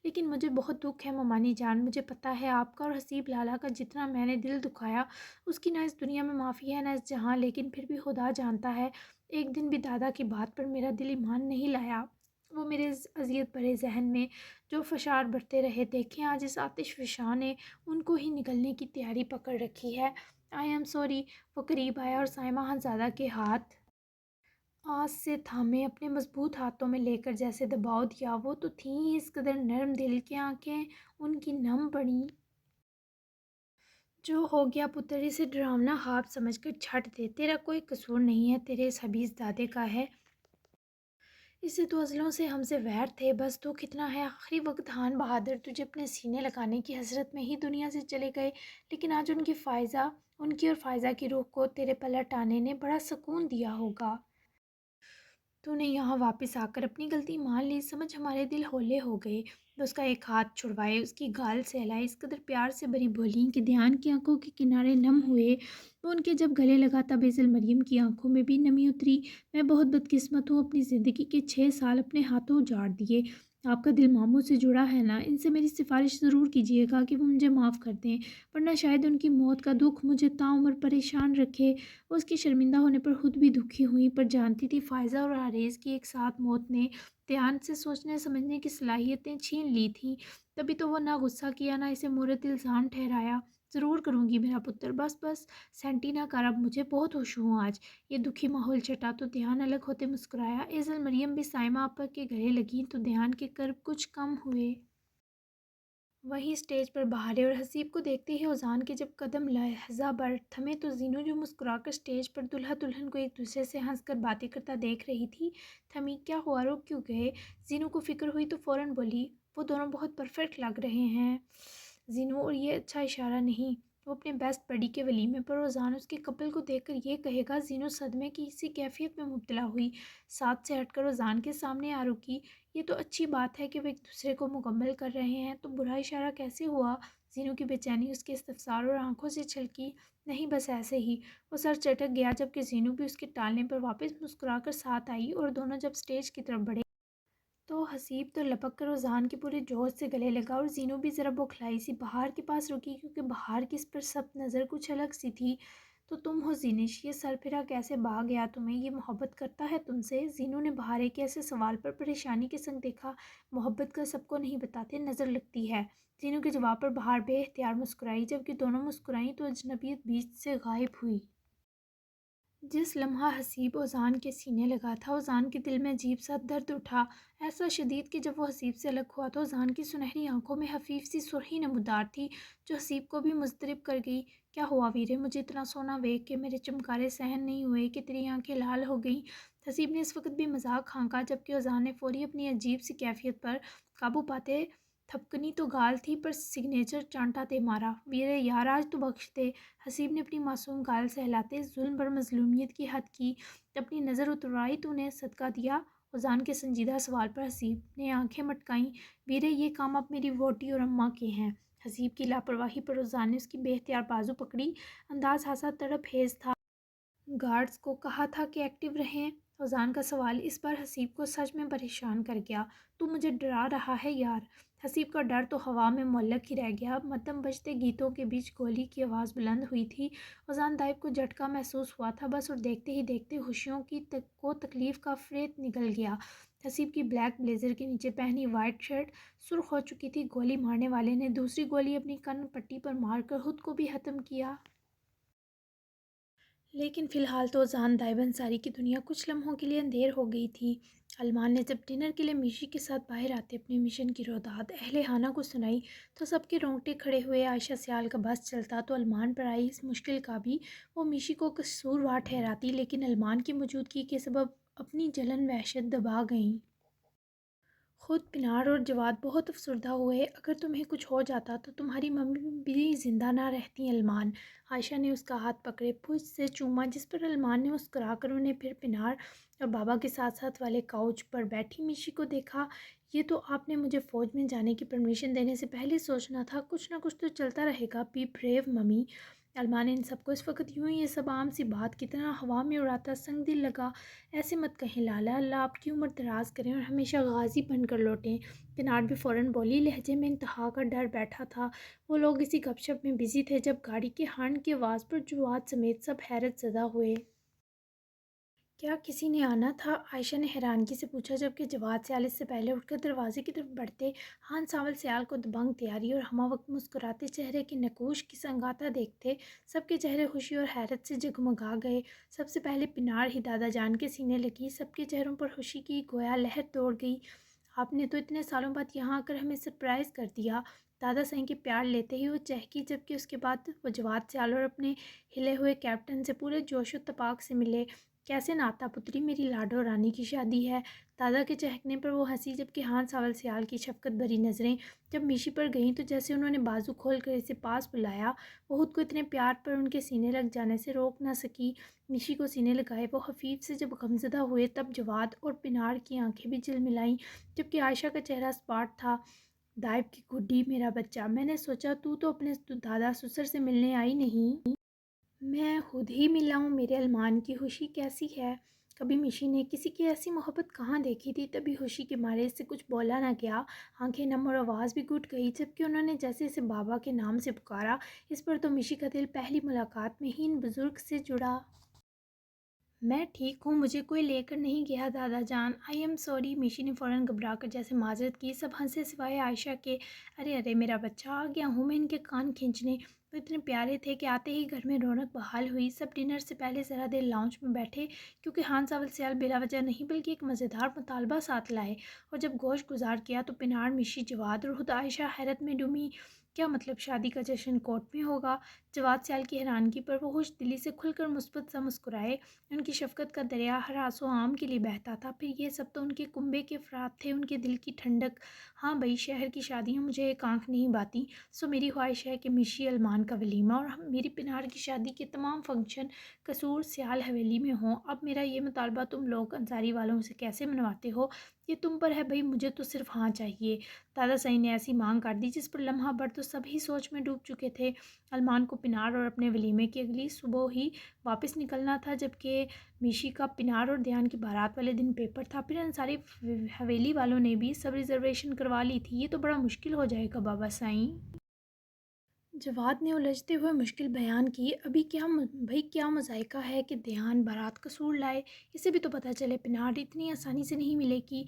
لیکن مجھے بہت دکھ ہے مومانی جان، مجھے پتہ ہے آپ کا اور حسیب لالا کا جتنا میں نے دل دکھایا، اس کی نہ اس دنیا میں معافی ہے نہ اس جہاں، لیکن پھر بھی خدا جانتا ہے، ایک دن بھی دادا کی بات پر میرا دل ایمان نہیں لایا۔ وہ میرے اذیت بھرے ذہن میں جو فشار بڑھتے رہے، دیکھیں آج اس آتش فشاں نے ان کو ہی نگلنے کی تیاری پکڑ رکھی ہے۔ I am sorry. وہ قریب آیا اور سائمہ خانزادہ کے ہاتھ آس سے تھامے اپنے مضبوط ہاتھوں میں لے کر جیسے دباؤ دیا۔ وہ تو تھیں ہی اس قدر نرم دل کہ آنکھیں ان کی نم پڑیں۔ جو ہو گیا پتر، اسے ڈراونا خواب سمجھ کر چھٹ دے، تیرا کوئی قصور نہیں ہے، تیرے اس حبیث دادے کا ہے۔ اس سے تو ازلوں سے ہم سے ویر تھے، بس تو کتنا ہے آخری وقت خان بہادر تجھے اپنے سینے لگانے کی حسرت میں ہی دنیا سے چلے گئے، لیکن آج ان کی اور فائزہ کی روح کو تیرے پلٹ آنے نے بڑا سکون دیا ہوگا۔ تو نے یہاں واپس آ کر اپنی غلطی مان لی، سمجھ ہمارے دل ہولے ہو گئے۔ وہ اس کا ایک ہاتھ چھڑوائے، اس کی گال سہلائے، اس قدر پیار سے بری بولیں کہ دھیان کی آنکھوں کے کنارے نم ہوئے۔ وہ ان کے جب گلے لگا تب ایزل مریم کی آنکھوں میں بھی نمی اتری۔ میں بہت بدقسمت ہوں، اپنی زندگی کے 6 سال اپنے ہاتھوں اجاڑ دیے۔ آپ کا دل ماموں سے جڑا ہے نا، ان سے میری سفارش ضرور کیجیے گا کہ وہ مجھے معاف کر دیں، ورنہ شاید ان کی موت کا دکھ مجھے تعمر پریشان رکھے۔ وہ اس کے شرمندہ ہونے پر خود بھی دکھی ہوئی، پر جانتی تھی فائزہ اور حریث کی ایک ساتھ موت نے دھیان سے سوچنے سمجھنے کی صلاحیتیں چھین لی تھیں، تبھی تو وہ نہ غصہ کیا نہ اسے مورد الزام ٹھہرایا۔ ضرور کروں گی میرا پتر، بس بس سینٹی نہ کر، اب مجھے بہت ہوش ہوں آج۔ یہ دکھی ماحول چٹا تو دھیان الگ ہوتے مسکرایا۔ ایزل مریم بھی سائمہ آپا کے گلے لگیں تو دھیان کے کرب کچھ کم ہوئے۔ وہیں اسٹیج پر بہارے اور حسیب کو دیکھتے ہی اوزان کے جب قدم لہجہ بھر تھمے تو زینو جو مسکرا کر اسٹیج پر دلہا دلہن کو ایک دوسرے سے ہنس کر باتیں کرتا دیکھ رہی تھی تھمی۔ کیا ہوا، روک کیوں گئے؟ زینو کو فکر ہوئی تو فوراً بولی، وہ دونوں بہت پرفیکٹ لگ رہے ہیں زینو، اور یہ اچھا اشارہ نہیں۔ وہ اپنے بیسٹ بڈی کے ولیمے پر اوزان اس کے کپل کو دیکھ کر یہ کہے گا؟ زینو صدمے کی اسی کیفیت میں مبتلا ہوئی، ساتھ سے ہٹ کر اوزان کے سامنے آ رکی۔ یہ تو اچھی بات ہے کہ وہ ایک دوسرے کو مکمل کر رہے ہیں، تو برا اشارہ کیسے ہوا؟ زینو کی بے چینی اس کے استفسار اور آنکھوں سے چھلکی۔ نہیں، بس ایسے ہی۔ وہ سر چٹک گیا، جبکہ زینو بھی اس کے ٹالنے پر واپس مسکرا کر ساتھ آئی اور دونوں جب اسٹیج کی طرف بڑھے تو حسیب تو لپک کر اوزان کے پورے جوش سے گلے لگا اور زینو بھی ذرا بوکھلائی سی بہار کے پاس رکی، کیونکہ بہار کی اس پر سب نظر کچھ الگ سی تھی۔ تو تم ہو زینش، یہ سر پھرا کیسے بھاگ گیا تمہیں؟ یہ محبت کرتا ہے تم سے؟ زینو نے بہارے کے ایسے سوال پر پریشانی کے سنگ دیکھا۔ محبت کا سب کو نہیں بتاتے، نظر لگتی ہے۔ زینو کے جواب پر بہار بے اختیار مسکرائی، جبکہ دونوں مسکرائیں تو اجنبیت بیچ سے غائب ہوئی۔ جس لمحہ حسیب اوزان کے سینے لگا تھا، اوزان کے دل میں عجیب سا درد اٹھا، ایسا شدید کہ جب وہ حسیب سے الگ ہوا تو اوزان کی سنہری آنکھوں میں خفیف سی سرخی نمودار تھی جو حسیب کو بھی مضطرب کر گئی۔ کیا ہوا ویرے؟ مجھے اتنا سونا دیکھ کے میرے چمکارے سہن نہیں ہوئے کہ تیری آنکھیں لال ہو گئیں؟ حسیب نے اس وقت بھی مذاق ہانکا، جبکہ اوزان نے فوری اپنی عجیب سی کیفیت پر قابو پاتے تھپکنی تو گال تھی پر سگنیچر چانٹا دے مارا۔ ویرے یار، آج تو بخش دے۔ حسیب نے اپنی معصوم گال سہلاتے ظلم پر مظلومیت کی حد کی اپنی نظر اتروائی۔ تو نے صدقہ دیا؟ اوزان کے سنجیدہ سوال پر حسیب نے آنکھیں مٹکائیں۔ ویرے، یہ کام اب میری ووٹی اور اماں کے ہیں۔ حسیب کی لاپرواہی پر اوزان نے اس کی بے اختیار بازو پکڑی، انداز خاصا تڑپ خیز تھا۔ گارڈز کو کہا تھا کہ ایکٹیو رہیں۔ اوزان کا سوال اس بار حسیب کو سچ میں پریشان کر گیا۔ تو مجھے ڈرا رہا ہے یار؟ حسیب کا ڈر تو ہوا میں معلق ہی رہ گیا۔ مدھم بجتے گیتوں کے بیچ گولی کی آواز بلند ہوئی تھی۔ اوزان دائب کو جھٹکا محسوس ہوا تھا بس، اور دیکھتے ہی دیکھتے ہوشیوں کی کو تکلیف کا فریت نگل گیا۔ حسیب کی بلیک بلیزر کے نیچے پہنی وائٹ شرٹ سرخ ہو چکی تھی۔ گولی مارنے والے نے دوسری گولی اپنی کن پٹی پر مار کر خود کو بھی ختم کیا۔ لیکن فی الحال تو اوزان دائب انصاری کی دنیا کچھ لمحوں کے لیے اندھیر ہو گئی تھی۔ علمان نے جب ڈنر کے لیے میشی کے ساتھ باہر آتے اپنے مشن کی روداد اہل خانہ کو سنائی تو سب کے رونگٹے کھڑے ہوئے۔ عائشہ سیال کا بس چلتا تو علمان پر آئی اس مشکل کا بھی وہ میشی کو قصوروار ٹھہراتی، لیکن علمان کی موجودگی کے سبب اپنی جلن وحشت دبا گئیں۔ خود پنار اور جواد بہت افسردہ ہوئے۔ اگر تمہیں کچھ ہو جاتا تو تمہاری ممی بھی زندہ نہ رہتی علمان۔ عائشہ نے اس کا ہاتھ پکڑے پشت سے چوما، جس پر علمان نے مسکرا کر انہیں پھر پنار اور بابا کے ساتھ ساتھ والے کاؤچ پر بیٹھی میشی کو دیکھا۔ یہ تو آپ نے مجھے فوج میں جانے کی پرمیشن دینے سے پہلے سوچنا تھا، کچھ نہ کچھ تو چلتا رہے گا۔ Be brave mummy. علمان نے ان سب کو اس وقت یوں ہی یہ سب عام سی بات کتنا ہوا میں اڑاتا سنگ دل لگا۔ ایسے مت کہیں لالا، اللہ آپ کی عمر دراز کریں اور ہمیشہ غازی بن کر لوٹیں۔ پنار بھی فوراً بولی، لہجے میں انتہا کا ڈر بیٹھا تھا۔ وہ لوگ اسی گپ شپ میں بزی تھے جب گاڑی کے ہارن کی آواز پر جواد سمیت سب حیرت زدہ ہوئے۔ کیا کسی نے آنا تھا؟ عائشہ نے حیرانگی سے پوچھا، جبکہ جواد سیال اس سے پہلے اٹھ کر دروازے کی طرف بڑھتے خان ساول سیال کو دبنگ تیاری اور ہمہ وقت مسکراتے چہرے کے نقوش کی سنگاتا دیکھتے سب کے چہرے خوشی اور حیرت سے جگمگا گئے۔ سب سے پہلے پنار ہی دادا جان کے سینے لگی، سب کے چہروں پر خوشی کی گویا لہر دوڑ گئی۔ آپ نے تو اتنے سالوں بعد یہاں آ کر ہمیں سرپرائز کر دیا۔ دادا سائیں کے پیار لیتے ہی وہ چہکی، جبکہ اس کے بعد وہ جواد سیال اور اپنے ہلے ہوئے کیپٹن سے پورے جوش و تپاک سے ملے۔ کیسے ناتا پتری، میری لاڈو رانی کی شادی ہے۔ دادا کے چہکنے پر وہ ہنسی، جبکہ ہان ساول سیال کی شفقت بھری نظریں جب میشی پر گئیں تو جیسے انہوں نے بازو کھول کر اسے پاس بلایا، وہ خود کو اتنے پیار پر ان کے سینے لگ جانے سے روک نہ سکی۔ میشی کو سینے لگائے وہ خفیف سے جب غمزدہ ہوئے، تب جواد اور پنار کی آنکھیں بھی جلملائیں، جبکہ عائشہ کا چہرہ اسپاٹ تھا۔ دائب کی گڈی میرا بچہ، میں نے سوچا تو اپنے دادا سسر سے ملنے آئی نہیں؟ میں خود ہی ملا ہوں، میرے المان کی خوشی کیسی ہے؟ کبھی میشی نے کسی کی ایسی محبت کہاں دیکھی تھی؟ تبھی خوشی کے مارے اس سے کچھ بولا نہ گیا، آنکھیں نم اور آواز بھی گھٹ گئی، جبکہ انہوں نے جیسے اسے بابا کے نام سے پکارا۔ اس پر تو میشی کا دل پہلی ملاقات میں ہی ان بزرگ سے جڑا۔ میں ٹھیک ہوں، مجھے کوئی لے کر نہیں گیا دادا جان۔ آئی ایم سوری، میشی نے فوراً گھبرا کر جیسے معذرت کی۔ سب ہنسے سوائے عائشہ کے۔ ارے ارے میرا بچہ، آ گیا ہوں میں ان کے کان کھینچنے۔ وہ اتنے پیارے تھے کہ آتے ہی گھر میں رونق بحال ہوئی۔ سب ڈنر سے پہلے ذرا دیر لاؤنج میں بیٹھے، کیونکہ ہان ساول سیال بلا وجہ نہیں بلکہ ایک مزیدار مطالبہ ساتھ لائے، اور جب گوشت گزار کیا تو پنار، میشی، جواد اور خود عائشہ حیرت میں ڈومی۔ کیا مطلب شادی کا جشن کورٹ میں ہوگا؟ جواد سیال کی حیرانگی پر وہ خوش دلی سے کھل کر مثبت سا مسکرائے۔ ان کی شفقت کا دریا ہر آسو آم کے لیے بہتا تھا۔ پھر یہ سب تو ان کے کنبے کے افراد تھے، ان کے دل کی ٹھنڈک۔ ہاں بھئی، شہر کی شادیاں مجھے ایک آنکھ نہیں بھاتی، سو میری خواہش ہے کہ میشی المان کا ولیمہ اور میری پنار کی شادی کے تمام فنکشن قصور سیال حویلی میں ہوں۔ اب میرا یہ مطالبہ تم لوگ انصاری والوں سے کیسے منواتے ہو، یہ تم پر ہے بھئی، مجھے تو صرف ہاں چاہیے۔ دادا سعید نے ایسی مانگ کر دی جس پر لمحہ بھر تو سب ہی سوچ میں ڈوب چکے تھے۔ المان کو پنار اور اپنے ولیمے کی اگلی صبح ہی واپس نکلنا تھا، جبکہ میشی کا پنار اور دیان کی بارات والے دن پیپر تھا۔ پھر انصاری حویلی والوں نے بھی سب ریزرویشن کروا لی تھی۔ یہ تو بڑا مشکل ہو جائے گا بابا سائیں، جواد نے الجھتے ہوئے مشکل بیان کی۔ ابھی کیا بھئی، کیا مذائقہ ہے کہ دیان بارات قصور لائے؟ اسے بھی تو پتہ چلے، پنار اتنی آسانی سے نہیں ملے گی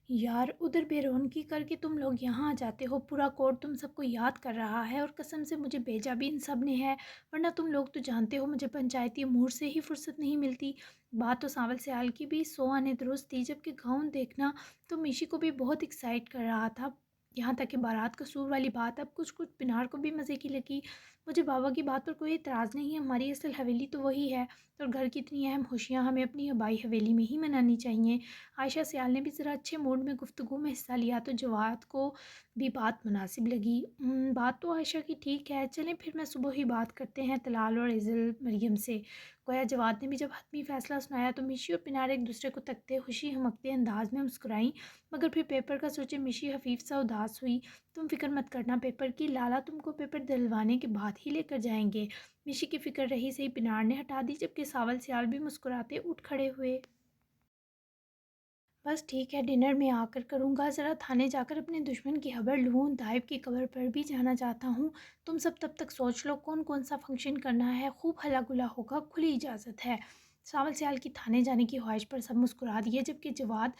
یار۔ ادھر بے رونقی کر کے تم لوگ یہاں آ جاتے ہو، پورا کورٹ تم سب کو یاد کر رہا ہے، اور قسم سے مجھے بھیجا بھی ان سب نے ہے، ورنہ تم لوگ تو جانتے ہو مجھے پنچایتی امور سے ہی فرصت نہیں ملتی۔ بات تو ساول سیال کی بھی سو آنے درست تھی، جبکہ گاؤن دیکھنا تو میشی کو بھی بہت ایکسائٹ کر رہا تھا، یہاں تک کہ بارات قصور والی بات اب کچھ پنار کو بھی مزے کی لگی۔ مجھے بابا کی بات پر کوئی اعتراض نہیں ہے، ہماری اصل حویلی تو وہی ہے، اور گھر کی اتنی اہم خوشیاں ہمیں اپنی آبائی حویلی میں ہی منانی چاہیے۔ عائشہ سیال نے بھی ذرا اچھے موڈ میں گفتگو میں حصہ لیا تو جواد کو بھی بات مناسب لگی۔ بات تو عائشہ کی ٹھیک ہے، چلیں پھر میں صبح ہی بات کرتے ہیں طلال اور عزل مریم سے۔ گویا جواد نے بھی جب حتمی فیصلہ سنایا تو میشی اور پنار ایک دوسرے کو تکتے خوشی ہمکتے انداز میں مسکرائیں، مگر پھر پیپر کا سوچے میشی خفیف سا اداس ہوئی۔ تم فکر مت کرنا پیپر کی، لالا تم کو پیپر دلوانے کے بعد ہی لے کر جائیں گے۔ میشی کی فکر رہی سہی پنار نے ہٹا دی، جبکہ ساول سیال بھی مسکراتے اٹھ کھڑے ہوئے۔ بس ٹھیک ہے، ڈنر میں آ کر کروں گا، ذرا تھانے جا کر اپنے دشمن کی خبر لوں، دائب کی قبر پر بھی جانا چاہتا ہوں۔ تم سب تب تک سوچ لو کون سا فنکشن کرنا ہے، خوب ہلا گلا ہوگا، کھلی اجازت ہے۔ ساول سیال کی تھانے جانے کی خواہش پر سب مسکرا دیے، جبکہ جواد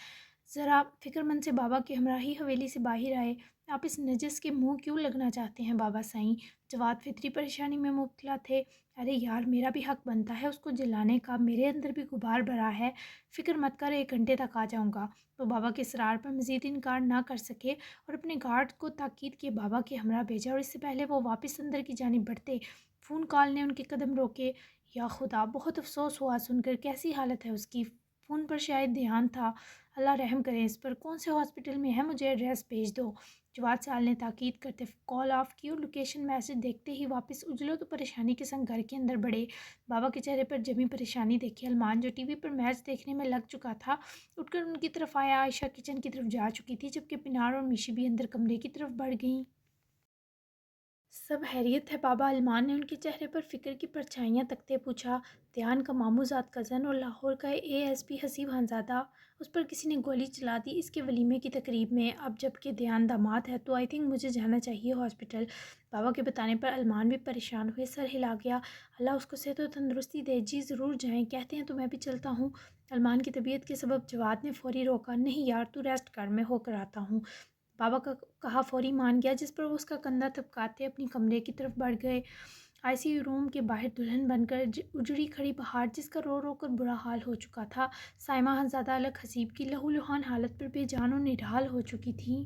ذرا فکر مند سے بابا کی ہمراہی حویلی سے باہر آئے۔ آپ اس نجس کے منہ کیوں لگنا چاہتے ہیں بابا سائیں؟ جواد فطری پریشانی میں مبتلا تھے۔ ارے یار، میرا بھی حق بنتا ہے اس کو جلانے کا، میرے اندر بھی غبار بھرا ہے، فکر مت کر، 1 گھنٹے تک آ جاؤں گا۔ وہ بابا کے اصرار پر مزید انکار نہ کر سکے اور اپنے گارڈ کو تاکید کیے بابا کے ہمراہ بھیجا، اور اس سے پہلے وہ واپس اندر کی جانب بڑھتے فون کال نے ان کے قدم روکے۔ یا خدا، بہت افسوس ہوا سن کر، کیسی حالت ہے اس کی؟ فون پر شاید دھیان تھا، اللہ رحم کرے اس پر، کون سے ہاسپٹل میں ہے، مجھے ایڈریس بھیج دو۔ جواد سیال نے تاکید کرتے کال آف کی اور لوکیشن میسج دیکھتے ہی واپس اجلو تو پریشانی کے سنگ گھر کے اندر بڑھے۔ بابا کے چہرے پر جمی پریشانی دیکھی المان، جو ٹی وی پر میچ دیکھنے میں لگ چکا تھا، اٹھ کر ان کی طرف آیا۔ عائشہ کچن کی طرف جا چکی تھی، جبکہ پنار اور میشی بھی اندر کمرے کی طرف بڑھ گئیں۔ سب خیریت ہے بابا؟ المان نے ان کے چہرے پر فکر کی پرچھائیاں تکتے پوچھا۔ دیان کا ماموزاد کزن اور لاہور کا ASP حسیب خانزادہ، اس پر کسی نے گولی چلا دی اس کے ولیمے کی تقریب میں، اب جب کہ دیان داماد ہے تو آئی تھنک مجھے جانا چاہیے ہاسپٹل۔ بابا کے بتانے پر المان بھی پریشان ہوئے، سر ہلا گیا۔ اللہ اس کو صحت و تندرستی دے، جی ضرور جائیں، کہتے ہیں تو میں بھی چلتا ہوں۔ المان کی طبیعت کے سبب جواد نے فوری روکا، نہیں یار تو ریسٹ کر، میں ہو کر آتا ہوں۔ بابا کا کہا فوری مان گیا، جس پر وہ اس کا کندھا تھپکاتے اپنی کمرے کی طرف بڑھ گئے۔ ICU روم کے باہر دلہن بن کر اجڑی کھڑی بہار، جس کا رو رو کر برا حال ہو چکا تھا، سائمہ خانزادہ الگ حسیب کی لہو لہان حالت پر بے جان و نڈھال ہو چکی تھی۔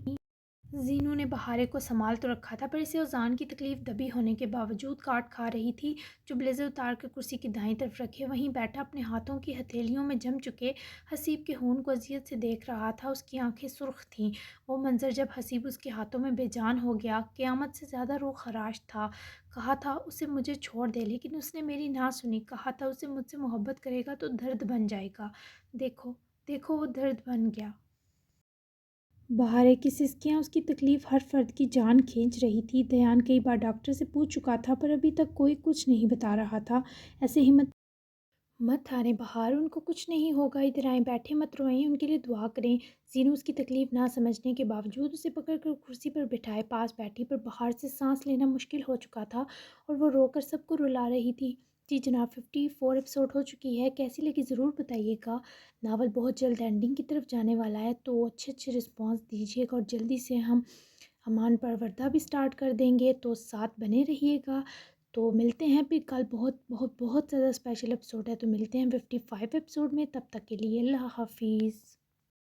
زینو نے بہارے کو سنبھال تو رکھا تھا، پر اسے اذان کی تکلیف دبی ہونے کے باوجود کاٹ کھا رہی تھی۔ جو بلیزر اتار کر کرسی کی دائیں طرف رکھے وہیں بیٹھا اپنے ہاتھوں کی ہتھیلیوں میں جم چکے حسیب کے خون کو اذیت سے دیکھ رہا تھا۔ اس کی آنکھیں سرخ تھیں۔ وہ منظر جب حسیب اس کے ہاتھوں میں بے جان ہو گیا، قیامت سے زیادہ روح خراش تھا۔ کہا تھا اسے مجھے چھوڑ دے، لیکن اس نے میری نہ سنی۔ کہا تھا اسے مجھ سے محبت کرے گا تو درد بن جائے گا۔ دیکھو دیکھو وہ درد بن گیا۔ بہارے کی سسکیاں اس کی تکلیف ہر فرد کی جان کھینچ رہی تھی۔ دیان کئی بار ڈاکٹر سے پوچھ چکا تھا، پر ابھی تک کوئی کچھ نہیں بتا رہا تھا۔ ایسے ہمت مت ہاریں بہار، ان کو کچھ نہیں ہوگا، ادھر آئیں، بیٹھے مت روئیں، ان کے لیے دعا کریں۔ زینو اس کی تکلیف نہ سمجھنے کے باوجود اسے پکڑ کر کرسی پر بٹھائے پاس بیٹھی، پر بہار سے سانس لینا مشکل ہو چکا تھا اور وہ رو کر سب کو رلا رہی تھی۔ جی جناب، 54 ایپیسوڈ ہو چکی ہے، کیسی لگی ضرور بتائیے گا۔ ناول بہت جلد اینڈنگ کی طرف جانے والا ہے، تو اچھے رسپانس دیجیے گا، اور جلدی سے ہم امان پروردہ بھی سٹارٹ کر دیں گے، تو ساتھ بنے رہیے گا۔ تو ملتے ہیں پھر کل، بہت بہت بہت زیادہ اسپیشل ایپیسوڈ ہے، تو ملتے ہیں 55 ایپیسوڈ میں۔ تب تک کے لیے اللہ حافظ۔